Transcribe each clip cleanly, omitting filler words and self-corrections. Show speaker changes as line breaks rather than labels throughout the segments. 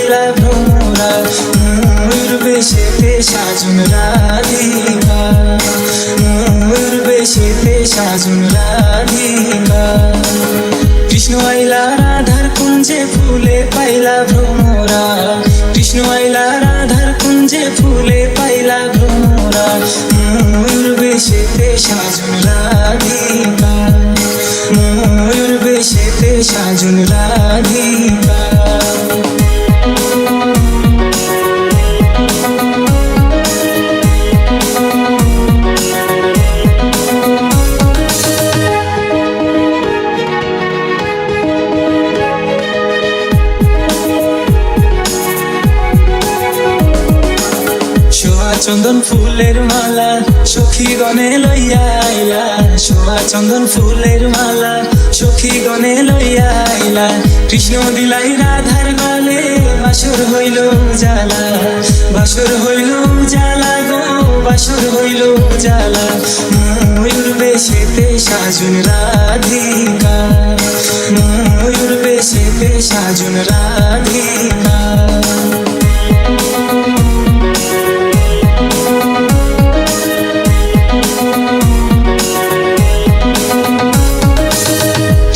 পাইলা ভ্রমরা, ময়ূর বেশেতে সাজন রাধিকা, ময়ূর বেশেতে সাজন রাধিকা। কৃষ্ণ আইলা রাধার কুঞ্জে ফুলে পাইলা ভ্রমরা, কৃষ্ণ আইলা রাধার কুঞ্জে ফুলে পাইলা ভ্রমরা, ময়ূর বেশেতে সাজন রাধিকা, ময়ূর বেশেতে সাজন রাধিকা। চন্দন ফুলের মালা সখী গনে লইয়া আইলা, শোভা চন্দন ফুলের মালা সখী গনে লইয়া আইলা। কৃষ্ণ দিলাই রাধার গলে বাসর হইল জালা, বাসর হইল জালা গো, বাসর হইল জালা। ময়ূর বেশেতে সাজন রাধিকা, ময়ূর বেশেতে সাজন রাধিকা।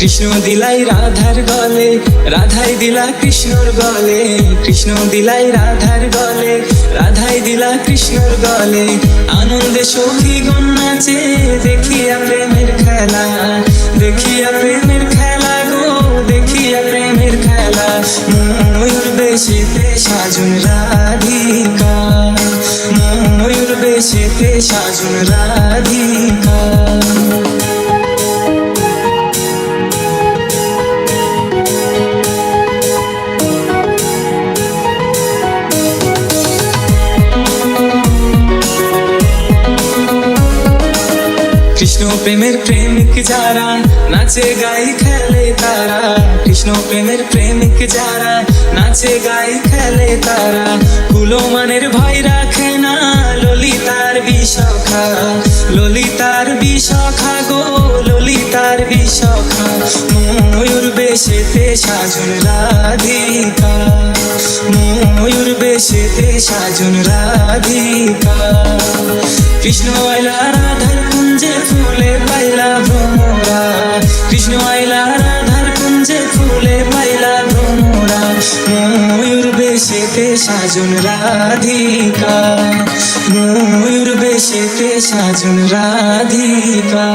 কৃষ্ণ দিলাই রাধার গলে, রাধাই দিলা কৃষ্ণর গলে, কৃষ্ণ দিলাই রাধার গলে, রাধাই দিলা কৃষ্ণর গলে। আনন্দে সখীগণ নাচে দেখিয়া প্রেমের খেলা, দেখিয়া প্রেমের খেলা গো, দেখিয়া প্রেমের খেলা। ময়ূর বেশেতে সাজন রাধিকা, ময়ূর বেশেতে সাজন রাধিকা। কৃষ্ণ প্রেমের প্রেমিক যারা নাচে গাই খেলে তারা, কৃষ্ণ প্রেমের প্রেমিক যারা নাচে গাই খেলে তারা। কুলমানের ভয় রাখে না ললিতার বিশখা, ললিতার বিশখা গো, ললিতার বিশখা। ময়ূর বেশেতে সাজন রাধিকা, ময়ূর বেশেতে সাজন রাধিকা। কৃষ্ণ আইলা রাধার কুঞ্জে ফুলে পাইলা ভ্রমরা, কৃষ্ণ আইলা রাধার কুঞ্জে ফুলে পাইলা ভ্রমরা। ময়ূর বেশেতে সাজন রাধিকা, ময়ূর বেশেতে সাজন রাধিকা।